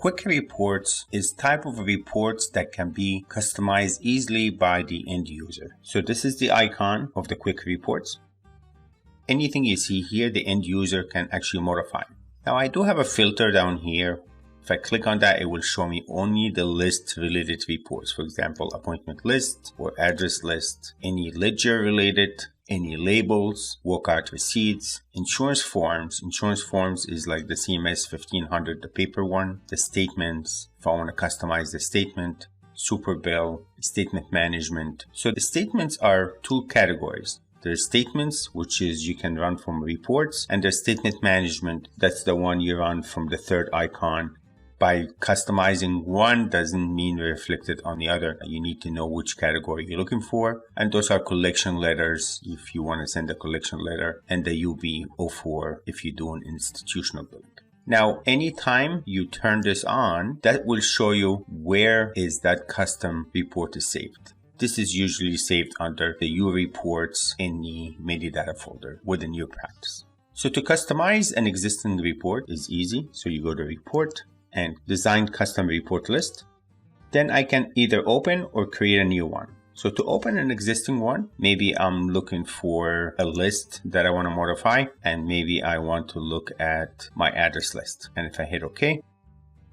quick reports is type of reports that can be customized easily by the end user. So this is the icon of the quick reports. Anything you see here, the end user can actually modify. Now I do have a filter down here. If I click on that, it will show me only the list related reports. For example, appointment list or address list, any ledger related, any labels, walkout receipts, insurance forms. Insurance forms is like the CMS 1500, the paper one, the statements, if I want to customize the statement, super bill, statement management. So the statements are two categories. There's statements, which is you can run from reports, and there's statement management. That's the one you run from the third icon. By customizing one doesn't mean reflected on the other. You need to know which category you're looking for. And those are collection letters if you want to send a collection letter, and the UB04 if you do an institutional billing. Now, anytime you turn this on, that will show you where is that custom report is saved. This is usually saved under the U reports in the metadata folder within your practice. So to customize an existing report is easy. So you go to report and design custom report list. Then I can either open or create a new one. So to open an existing one, maybe I'm looking for a list that I want to modify, and maybe I want to look at my address list. And if I hit OK,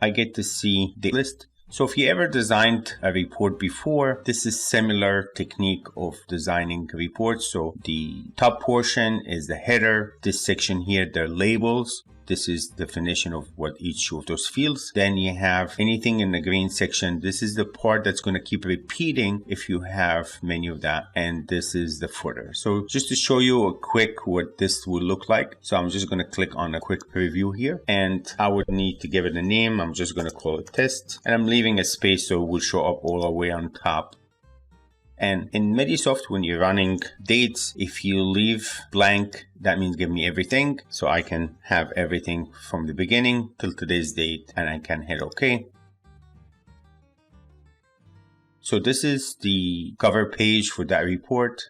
I get to see the list. So if you ever designed a report before, this is similar technique of designing reports. So the top portion is the header. This section here, they're labels. This is definition of what each of those fields. Then you have anything in the green section. This is the part that's going to keep repeating if you have many of that. And this is the footer. So just to show you a quick what this will look like. So I'm just going to click on a quick preview here, and I would need to give it a name. I'm just going to call it test, and I'm leaving a space so it will show up all the way on top. And in Medisoft, when you're running dates, if you leave blank, that means give me everything. So I can have everything from the beginning till today's date, and I can hit OK. So this is the cover page for that report.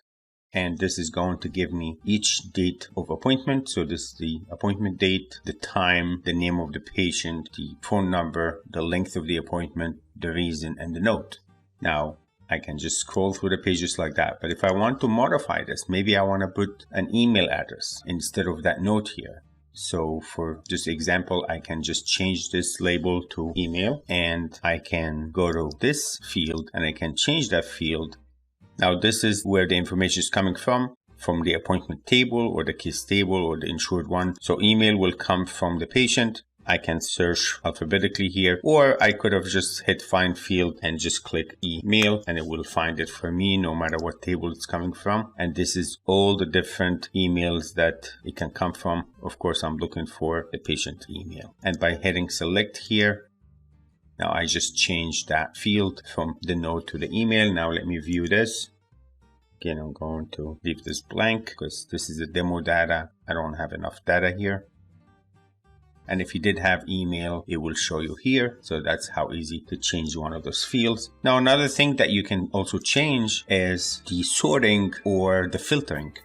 And this is going to give me each date of appointment. So this is the appointment date, the time, the name of the patient, the phone number, the length of the appointment, the reason, and the note. Now, I can just scroll through the pages like that. But if I want to modify this, maybe I want to put an email address instead of that note here. So for this example, I can just change this label to email, and I can go to this field and I can change that field. Now this is where the information is coming from the appointment table or the case table or the insured one. So email will come from the patient. I can search alphabetically here, or I could have just hit find field and just click email, and it will find it for me no matter what table it's coming from. And this is all the different emails that it can come from. Of course, I'm looking for the patient email, and by hitting select here, now I just changed that field from the note to the email. Now let me view this. Again, I'm going to leave this blank because this is the demo data. I don't have enough data here. And if you did have email, it will show you here. So that's how easy to change one of those fields. Now, another thing that you can also change is the sorting or the filtering.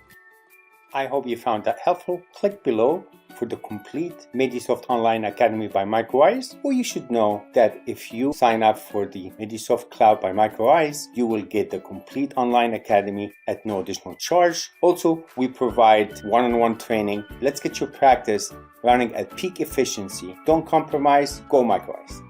I hope you found that helpful. Click below for the complete Medisoft Online Academy by MicroEyes, or you should know that if you sign up for the Medisoft Cloud by MicroEyes, you will get the complete online academy at no additional charge. Also, we provide one-on-one training. Let's get your practice running at peak efficiency. Don't compromise. Go MicroEyes.